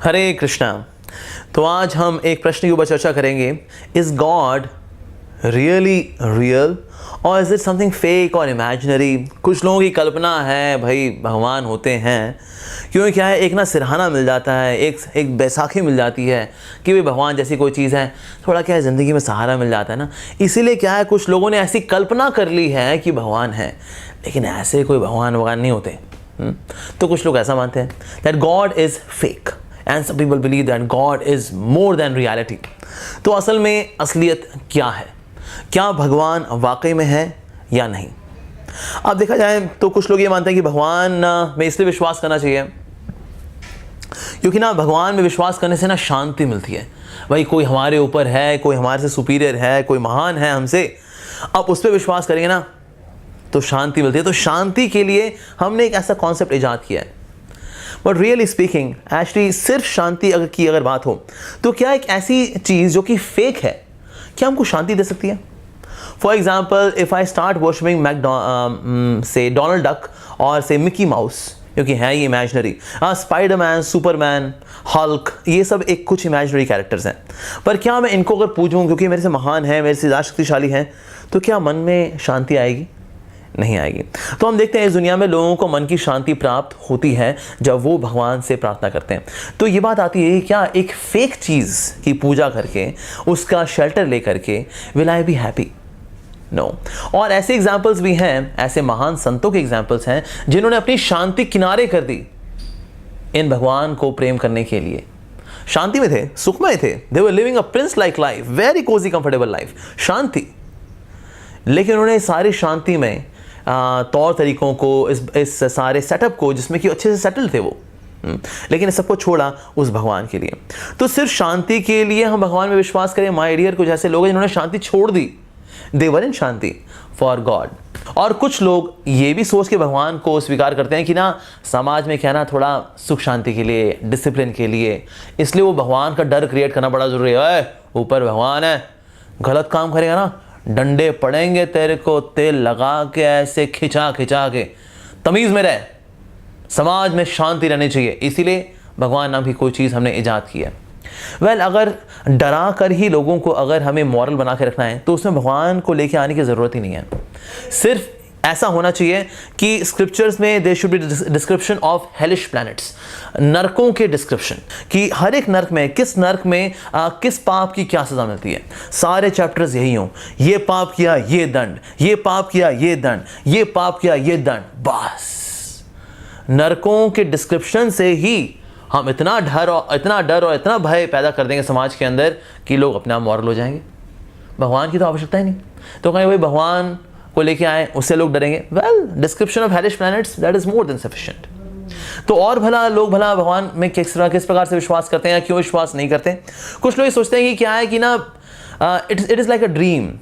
हरे कृष्णा। तो आज हम एक प्रश्न के ऊपर चर्चा करेंगे, इज गॉड रियली रियल और इज इट समथिंग फेक और इमेजिनरी। कुछ लोगों की कल्पना है भाई भगवान होते हैं, क्योंकि क्या है, एक ना सिरहाना मिल जाता है, एक बैसाखी मिल जाती है कि भाई भगवान जैसी कोई चीज़ है, थोड़ा क्या है ज़िंदगी में सहारा मिल जाता है ना। इसीलिए क्या है, कुछ लोगों ने ऐसी कल्पना कर ली है कि भगवान है, लेकिन ऐसे कोई भगवान नहीं होते। तो कुछ लोग ऐसा मानते हैं that God is fake and some people believe that God is more than reality. तो असल में असलियत क्या है, क्या भगवान वाकई में है या नहीं। अब देखा जाए तो कुछ लोग ये मानते हैं कि भगवान में इसलिए विश्वास करना चाहिए क्योंकि ना भगवान में विश्वास करने से ना शांति मिलती है। भाई कोई हमारे ऊपर है, कोई हमारे से सुपीरियर है, कोई महान है हमसे, अब उस पर विश्वास करेंगे ना तो शांति मिलती है। तो शांति के लिए हमने एक ऐसा कॉन्सेप्ट इजाद किया है। बट रियली स्पीकिंग एक्चुअली सिर्फ शांति अगर बात हो तो क्या एक ऐसी चीज़ जो कि फेक है क्या हमको शांति दे सकती है। For example if I start worshipping से डोनाल्ड डक और से मिकी माउस, क्योंकि है ये इमेजिनरी, स्पाइडरमैन, सुपरमैन, हल्क, ये सब एक कुछ इमेजिनरी कैरेक्टर्स हैं, पर क्या मैं इनको अगर पूछूं क्योंकि मेरे से महान है, मेरे से ज़्यादा शक्तिशाली हैं, तो क्या मन में शांति आएगी? नहीं आएगी। तो हम देखते हैं इस दुनिया में लोगों को मन की शांति प्राप्त होती है जब वो भगवान से प्रार्थना करते हैं। तो ये बात आती है क्या एक फेक चीज़ की पूजा करके, उसका शेल्टर लेकर के will I be happy? No. और ऐसे एग्जाम्पल्स भी हैं, ऐसे महान संतों के एग्जाम्पल्स हैं जिन्होंने अपनी शांति किनारे कर दी इन भगवान को प्रेम करने के लिए। शांति में थे, सुखमय थे, they were living a prince like life, very cosy comfortable life, शांति। लेकिन उन्होंने सारी शांति में तौर तरीकों को, इस सारे सेटअप को जिसमें कि अच्छे से सेटल थे वो, लेकिन इस सबको छोड़ा उस भगवान के लिए। तो सिर्फ शांति के लिए हम भगवान में विश्वास करें? माय डियर, कुछ ऐसे लोग हैं जिन्होंने शांति छोड़ दी, दे वर इन शांति फॉर गॉड। और कुछ लोग ये भी सोच के भगवान को स्वीकार करते हैं कि ना समाज में क्या ना थोड़ा सुख शांति के लिए, डिसिप्लिन के लिए, इसलिए वो भगवान का डर क्रिएट करना बड़ा जरूरी है। ऊपर भगवान है, गलत काम करेगा ना डंडे पड़ेंगे तेरे को, तेल लगा के ऐसे खिंचा खिंचा के, तमीज में रहे, समाज में शांति रहनी चाहिए, इसीलिए भगवान नाम की कोई चीज़ हमने इजाद की है। वेल, अगर डरा कर ही लोगों को अगर हमें मॉरल बना के रखना है तो उसमें भगवान को लेके आने की ज़रूरत ही नहीं है। सिर्फ ऐसा होना चाहिए कि स्क्रिप्चर्स में there should be description of hellish planets, नरकों के डिस्क्रिप्शन, कि हर एक नर्क में, किस नर्क में किस पाप की क्या सज़ा मिलती है। सारे चैप्टर्स यही हों, ये पाप किया ये दंड, ये पाप किया ये दंड, ये पाप किया ये दंड। बस नरकों के डिस्क्रिप्शन से ही हम इतना डर और इतना भय पैदा कर देंगे समाज के अंदर कि लोग अपने आप मॉरल हो जाएंगे। भगवान की तो आवश्यकता ही नहीं। तो कहीं भाई भगवान को लेके आए, उससे लोग डरेंगे। Well, description of hellish planets that is more than sufficient. तो और लोग भला भगवान में किस प्रकार से विश्वास करते हैं या क्यों विश्वास नहीं करते। कुछ लोग ये सोचते हैं कि क्या है कि ना it is like a dream,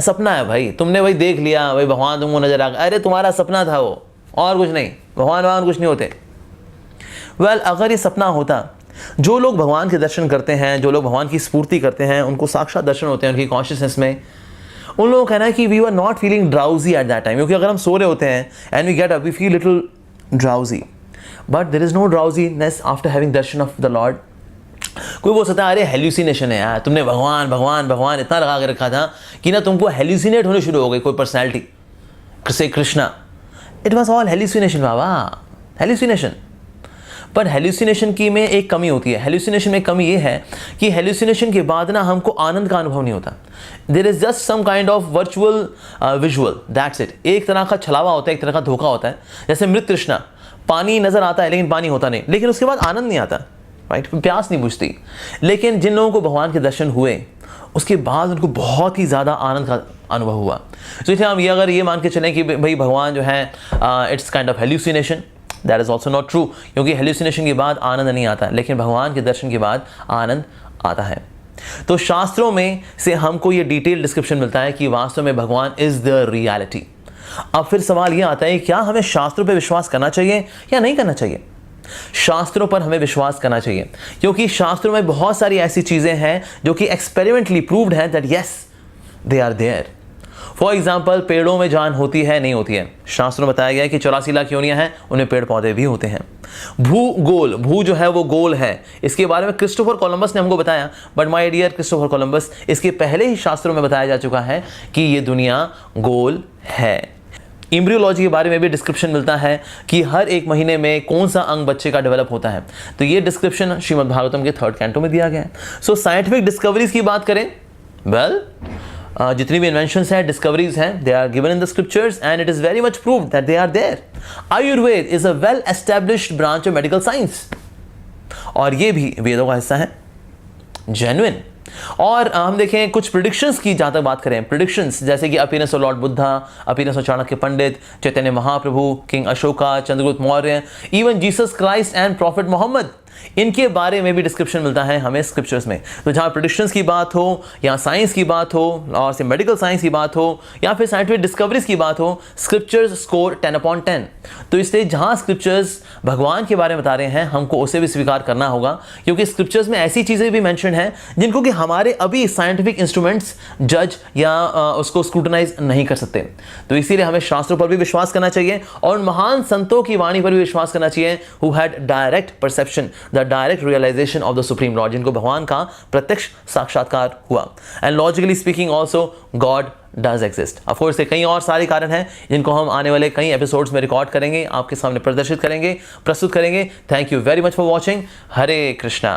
सपना है भाई, तुमने भाई देख लिया, भाई भगवान तुमको नजर आ गया, अरे तुम्हारा सपना था वो, और कुछ नहीं, भगवान कुछ नहीं होते। वेल, अगर ये सपना होता, जो लोग भगवान के दर्शन करते हैं, जो लोग भगवान की स्फूर्ति करते हैं, उनको साक्षात दर्शन होते हैं उनकी कॉन्शियसनेस में, उन लोगों का कहना है कि we are not feeling drowsy at that time, क्योंकि अगर हम सो रहे होते हैं and we get up we feel little drowsy, but there is no drowsiness after having darshan of the Lord. कोई बोल सकता है अरे हेल्यूसिनेशन है यार, तुमने भगवान इतना लगा के रखा था कि ना तुमको हेल्यूसिनेट होने शुरू हो गई कोई पर्सनैलिटी से Krishna. It was all hallucination Baba, hallucination. पर हेल्यूसिनेशन की में एक कमी होती है। हेल्यूसिनेशन में कमी ये है कि हेल्यूसिनेशन के बाद ना हमको आनंद का अनुभव नहीं होता। There is just some kind of virtual visual, that's it. एक तरह का छलावा होता है, एक तरह का धोखा होता है। जैसे मृत तृष्णा, पानी नजर आता है लेकिन पानी होता नहीं, लेकिन उसके बाद आनंद नहीं आता, राइट, प्यास नहीं बुझती। लेकिन जिन लोगों को भगवान के दर्शन हुए उसके बाद उनको बहुत ही ज़्यादा आनंद का अनुभव हुआ। तो इसलिए हम अगर ये मान के चलें कि भाई भगवान जो है it's kind of hallucination, that is also not true, क्योंकि हेल्यूसिनेशन के बाद आनंद नहीं आता, लेकिन भगवान के दर्शन के बाद आनंद आता है। तो शास्त्रों में से हमको ये डिटेल डिस्क्रिप्शन मिलता है कि वास्तव में भगवान इज़ द रियलिटी। अब फिर सवाल ये आता है क्या हमें शास्त्रों पर विश्वास करना चाहिए या नहीं करना चाहिए। शास्त्रों पर हमें विश्वास करना चाहिए, क्योंकि शास्त्रों में बहुत सारी ऐसी चीज़ें हैं जो कि एक्सपेरिमेंटली प्रूव्ड हैं that yes they are there. For example पेड़ों में जान होती है नहीं होती है? शास्त्रों में बताया गया है कि 84 लाख योनियां हैं, उनमें पेड़ पौधे भी होते हैं। भूगोल, भू जो है वो गोल है, इसके बारे में क्रिस्टोफर कोलंबस ने हमको बताया, but my dear Christopher Columbus, इसके पहले ही शास्त्रों में बताया जा चुका है कि ये दुनिया गोल है। एम्ब्रियोलॉजी के बारे में भी डिस्क्रिप्शन मिलता है कि हर एक महीने में कौन सा अंग बच्चे का डेवलप होता है, तो ये डिस्क्रिप्शन श्रीमद् भागवतम के 3rd कैंटो में दिया गया है। सो साइंटिफिक डिस्कवरीज की बात करें, वेल जितनी भी इन्वेंशंस हैं, डिस्कवरीज हैं, they are given in the scriptures and it is very much proved that they are there. Ayurveda is a well established branch of medical science, और ये भी वेदों का हिस्सा है, जेन्युइन। और हम देखें कुछ प्रिडिक्शंस की, जहां तक बात करें प्रिडिक्शंस, जैसे कि appearance of Lord Buddha, appearance of Chanakya Pandit, Chaitanya Mahaprabhu, king Ashoka, Chandragupta Maurya, even Jesus Christ and prophet Mohammed, इनके बारे में भी डिस्क्रिप्शन मिलता है हमें स्क्रिप्चर्स में। तो जहां प्रेडिक्शंस की बात हो, या साइंस की बात हो, और से मेडिकल साइंस की बात हो, या फिर साइंटिफिक डिस्कवरीज की बात हो, स्क्रिप्चर्स स्कोर 10/10। तो इसलिए जहां स्क्रिप्चर्स भगवान के बारे में बता रहे हैं, हमको उसे भी स्वीकार करना होगा, क्योंकि स्क्रिप्चर्स में ऐसी चीजें भी मेंशन हैं जिनको कि हमारे अभी साइंटिफिक इंस्ट्रूमेंट्स जज या उसको स्क्रूटनाइज नहीं कर सकते। तो इसीलिए हमें शास्त्रों पर भी विश्वास करना चाहिए, और महान संतों की वाणी पर भी विश्वास करना चाहिए, who had direct perception, the direct realisation of the Supreme Lord, जिनको भगवान का प्रत्यक्ष साक्षात्कार हुआ। And logically speaking also God does exist. Of course कई और सारे कारण हैं जिनको हम आने वाले कई एपिसोड्स में रिकॉर्ड करेंगे, आपके सामने प्रदर्शित करेंगे, प्रस्तुत करेंगे। Thank you very much for watching. Hare Krishna.